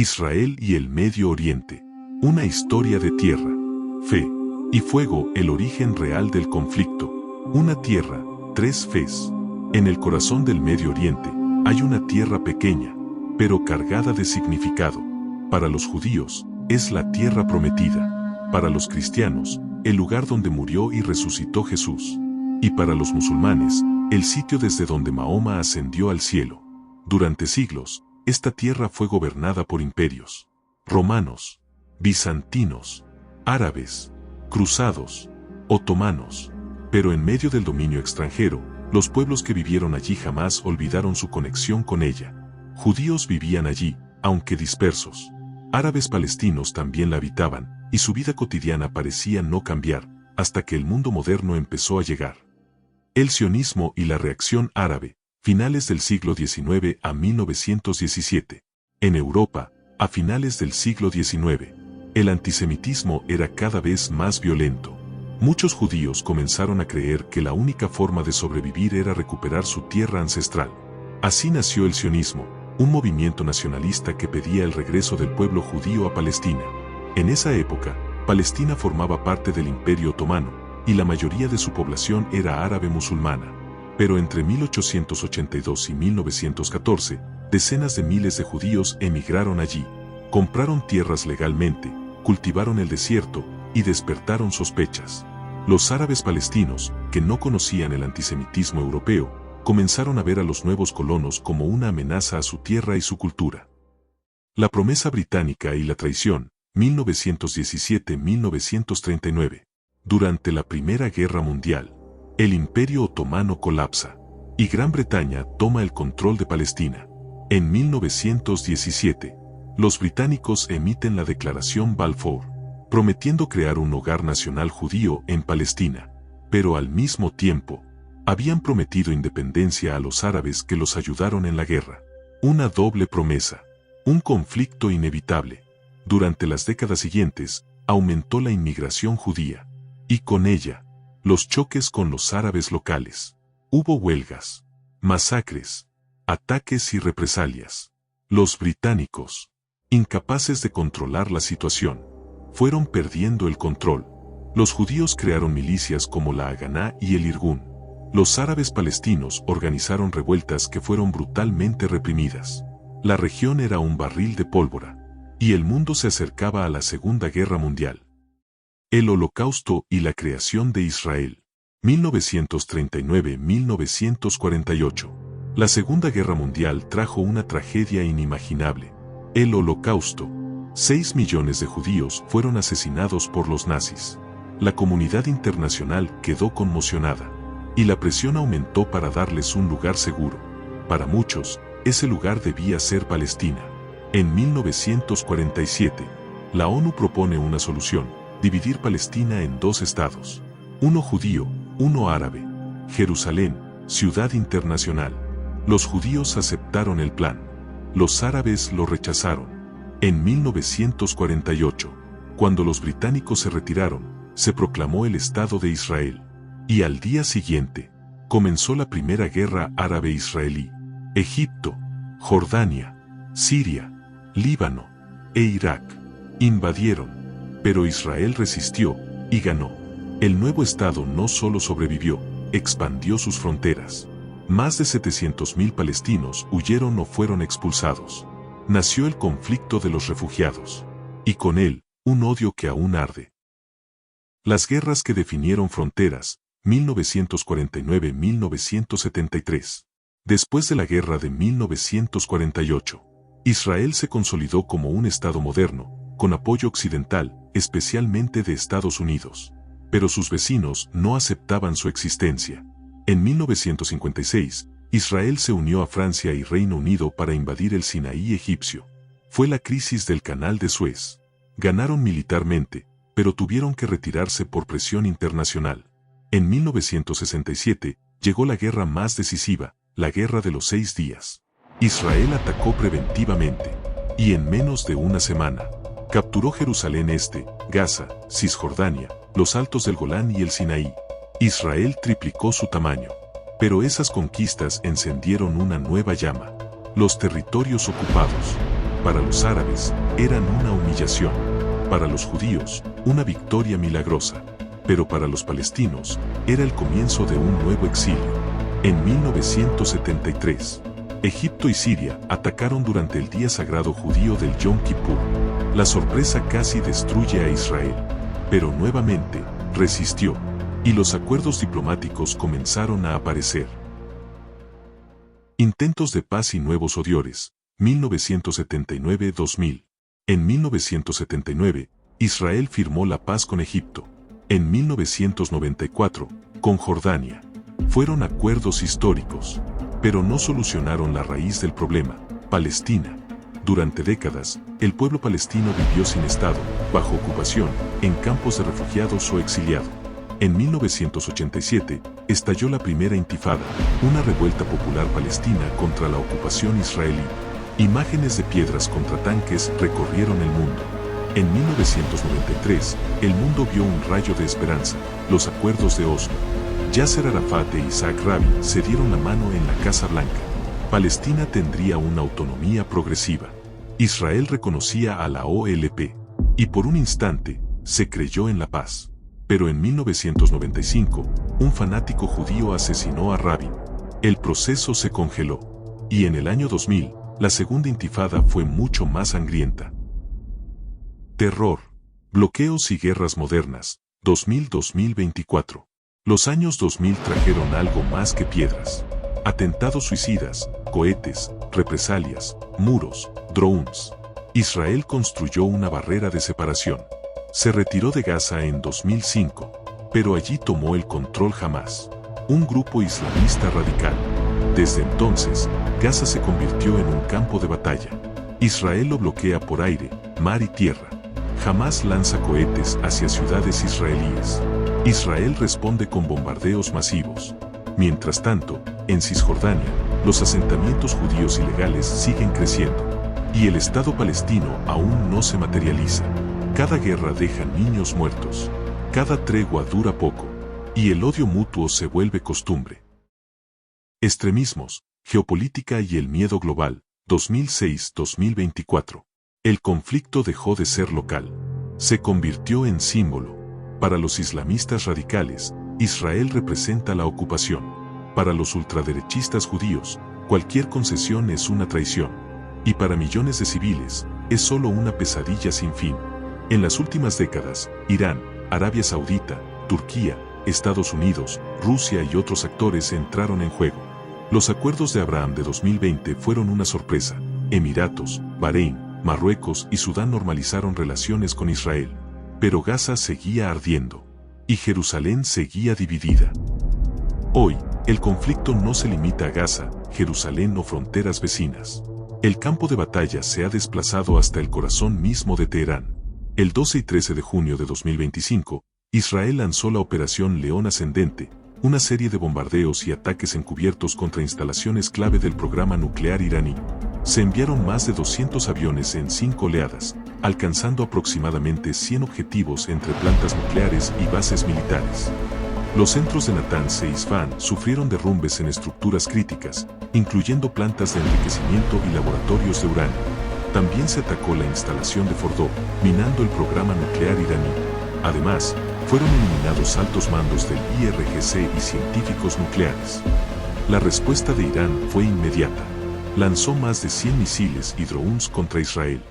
Israel y el Medio Oriente. Una historia de tierra, fe y fuego, el origen real del conflicto. Una tierra, tres fes. En el corazón del Medio Oriente hay una tierra pequeña, pero cargada de significado. Para los judíos, es la tierra prometida. Para los cristianos, el lugar donde murió y resucitó Jesús. Y para los musulmanes, el sitio desde donde Mahoma ascendió al cielo. Durante siglos, esta tierra fue gobernada por imperios romanos, bizantinos, árabes, cruzados, otomanos. Pero en medio del dominio extranjero, los pueblos que vivieron allí jamás olvidaron su conexión con ella. Judíos vivían allí, aunque dispersos. Árabes palestinos también la habitaban, y su vida cotidiana parecía no cambiar, hasta que el mundo moderno empezó a llegar. El sionismo y la reacción árabe, finales del siglo XIX a 1917. En Europa, a finales del siglo XIX, el antisemitismo era cada vez más violento. Muchos judíos comenzaron a creer que la única forma de sobrevivir era recuperar su tierra ancestral. Así nació el sionismo, un movimiento nacionalista que pedía el regreso del pueblo judío a Palestina. En esa época, Palestina formaba parte del Imperio Otomano, y la mayoría de su población era árabe musulmana. Pero entre 1882 y 1914, decenas de miles de judíos emigraron allí, compraron tierras legalmente, cultivaron el desierto y despertaron sospechas. Los árabes palestinos, que no conocían el antisemitismo europeo, comenzaron a ver a los nuevos colonos como una amenaza a su tierra y su cultura. La promesa británica y la traición, 1917-1939. Durante la Primera Guerra Mundial, el Imperio Otomano colapsa, y Gran Bretaña toma el control de Palestina. En 1917, los británicos emiten la Declaración Balfour, prometiendo crear un hogar nacional judío en Palestina, pero al mismo tiempo, habían prometido independencia a los árabes que los ayudaron en la guerra. Una doble promesa, un conflicto inevitable. Durante las décadas siguientes, aumentó la inmigración judía, y con ella, los choques con los árabes locales. Hubo huelgas, masacres, ataques y represalias. Los británicos, incapaces de controlar la situación, fueron perdiendo el control. Los judíos crearon milicias como la Haganá y el Irgun. Los árabes palestinos organizaron revueltas que fueron brutalmente reprimidas. La región era un barril de pólvora, y el mundo se acercaba a la Segunda Guerra Mundial. El Holocausto y la creación de Israel. 1939-1948. La Segunda Guerra Mundial trajo una tragedia inimaginable. El Holocausto. 6 millones de judíos fueron asesinados por los nazis. La comunidad internacional quedó conmocionada, y la presión aumentó para darles un lugar seguro. Para muchos, ese lugar debía ser Palestina. En 1947, la ONU propone una solución: dividir Palestina en dos estados, uno judío, uno árabe. Jerusalén, ciudad internacional. Los judíos aceptaron el plan. Los árabes lo rechazaron. En 1948, cuando los británicos se retiraron, se proclamó el Estado de Israel. Y al día siguiente, comenzó la Primera Guerra Árabe-Israelí. Egipto, Jordania, Siria, Líbano e Irak invadieron. Pero Israel resistió y ganó. El nuevo Estado no solo sobrevivió, expandió sus fronteras. Más de 700.000 palestinos huyeron o fueron expulsados. Nació el conflicto de los refugiados. Y con él, un odio que aún arde. Las guerras que definieron fronteras, 1949-1973. Después de la guerra de 1948, Israel se consolidó como un Estado moderno, con apoyo occidental, especialmente de Estados Unidos. Pero sus vecinos no aceptaban su existencia. En 1956, Israel se unió a Francia y Reino Unido para invadir el Sinaí egipcio. Fue la crisis del Canal de Suez. Ganaron militarmente, pero tuvieron que retirarse por presión internacional. En 1967, llegó la guerra más decisiva, la Guerra de los 6 días. Israel atacó preventivamente, y en menos de una semana, capturó Jerusalén Este, Gaza, Cisjordania, los Altos del Golán y el Sinaí. Israel triplicó su tamaño. Pero esas conquistas encendieron una nueva llama: los territorios ocupados. Para los árabes, eran una humillación. Para los judíos, una victoria milagrosa. Pero para los palestinos, era el comienzo de un nuevo exilio. En 1973, Egipto y Siria atacaron durante el día sagrado judío del Yom Kippur. La sorpresa casi destruye a Israel. Pero nuevamente, resistió. Y los acuerdos diplomáticos comenzaron a aparecer. Intentos de paz y nuevos odores. 1979-2000. En 1979, Israel firmó la paz con Egipto. En 1994, con Jordania. Fueron acuerdos históricos, pero no solucionaron la raíz del problema, Palestina. Durante décadas, el pueblo palestino vivió sin Estado, bajo ocupación, en campos de refugiados o exiliado. En 1987, estalló la primera intifada, una revuelta popular palestina contra la ocupación israelí. Imágenes de piedras contra tanques recorrieron el mundo. En 1993, el mundo vio un rayo de esperanza, los acuerdos de Oslo. Yasser Arafat e Isaac Rabin se dieron la mano en la Casa Blanca. Palestina tendría una autonomía progresiva. Israel reconocía a la OLP. Y por un instante, se creyó en la paz. Pero en 1995, un fanático judío asesinó a Rabin. El proceso se congeló. Y en el año 2000, la segunda intifada fue mucho más sangrienta. Terror, bloqueos y guerras modernas, 2000-2024. Los años 2000 trajeron algo más que piedras. Atentados suicidas, cohetes, represalias, muros, drones. Israel construyó una barrera de separación. Se retiró de Gaza en 2005, pero allí tomó el control Hamás, un grupo islamista radical. Desde entonces, Gaza se convirtió en un campo de batalla. Israel lo bloquea por aire, mar y tierra. Hamás lanza cohetes hacia ciudades israelíes. Israel responde con bombardeos masivos. Mientras tanto, en Cisjordania, los asentamientos judíos ilegales siguen creciendo. Y el Estado palestino aún no se materializa. Cada guerra deja niños muertos. Cada tregua dura poco. Y el odio mutuo se vuelve costumbre. Extremismos, geopolítica y el miedo global, 2006-2024. El conflicto dejó de ser local. Se convirtió en símbolo. Para los islamistas radicales, Israel representa la ocupación. Para los ultraderechistas judíos, cualquier concesión es una traición. Y para millones de civiles, es solo una pesadilla sin fin. En las últimas décadas, Irán, Arabia Saudita, Turquía, Estados Unidos, Rusia y otros actores entraron en juego. Los acuerdos de Abraham de 2020 fueron una sorpresa. Emiratos, Bahrein, Marruecos y Sudán normalizaron relaciones con Israel. Pero Gaza seguía ardiendo. Y Jerusalén seguía dividida. Hoy, el conflicto no se limita a Gaza, Jerusalén o fronteras vecinas. El campo de batalla se ha desplazado hasta el corazón mismo de Teherán. El 12 y 13 de junio de 2025, Israel lanzó la Operación León Ascendente, una serie de bombardeos y ataques encubiertos contra instalaciones clave del programa nuclear iraní. Se enviaron más de 200 aviones en 5 oleadas, alcanzando aproximadamente 100 objetivos entre plantas nucleares y bases militares. Los centros de Natanz e Isfahán sufrieron derrumbes en estructuras críticas, incluyendo plantas de enriquecimiento y laboratorios de uranio. También se atacó la instalación de Fordo, minando el programa nuclear iraní. Además, fueron eliminados altos mandos del IRGC y científicos nucleares. La respuesta de Irán fue inmediata. Lanzó más de 100 misiles y drones contra Israel.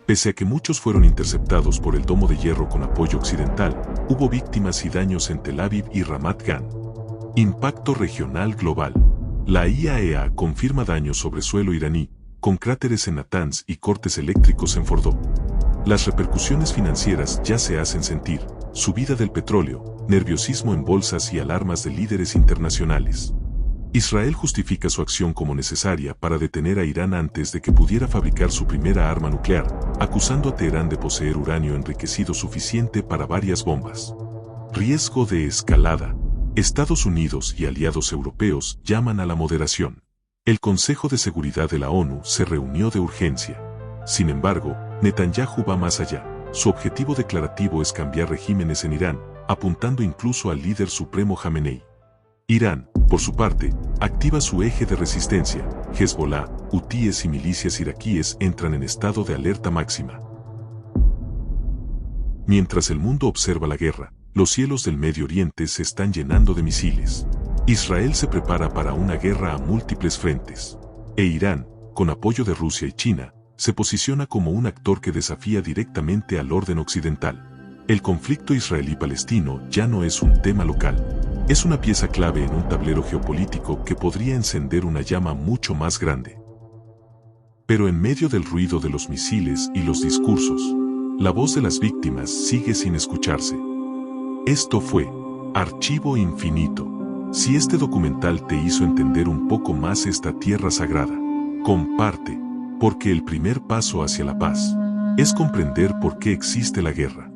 Pese a que muchos fueron interceptados por el domo de hierro con apoyo occidental, hubo víctimas y daños en Tel Aviv y Ramat Gan. Impacto regional global. La IAEA confirma daños sobre suelo iraní, con cráteres en Natanz y cortes eléctricos en Fordo. Las repercusiones financieras ya se hacen sentir: subida del petróleo, nerviosismo en bolsas y alarmas de líderes internacionales. Israel justifica su acción como necesaria para detener a Irán antes de que pudiera fabricar su primera arma nuclear, acusando a Teherán de poseer uranio enriquecido suficiente para varias bombas. Riesgo de escalada. Estados Unidos y aliados europeos llaman a la moderación. El Consejo de Seguridad de la ONU se reunió de urgencia. Sin embargo, Netanyahu va más allá. Su objetivo declarativo es cambiar regímenes en Irán, apuntando incluso al líder supremo Jamenei. Irán, por su parte, activa su eje de resistencia, Hezbollah, hutíes y milicias iraquíes entran en estado de alerta máxima. Mientras el mundo observa la guerra, los cielos del Medio Oriente se están llenando de misiles. Israel se prepara para una guerra a múltiples frentes. E Irán, con apoyo de Rusia y China, se posiciona como un actor que desafía directamente al orden occidental. El conflicto israelí-palestino ya no es un tema local. Es una pieza clave en un tablero geopolítico que podría encender una llama mucho más grande. Pero en medio del ruido de los misiles y los discursos, la voz de las víctimas sigue sin escucharse. Esto fue Archivo Infinito. Si este documental te hizo entender un poco más esta tierra sagrada, comparte, porque el primer paso hacia la paz es comprender por qué existe la guerra.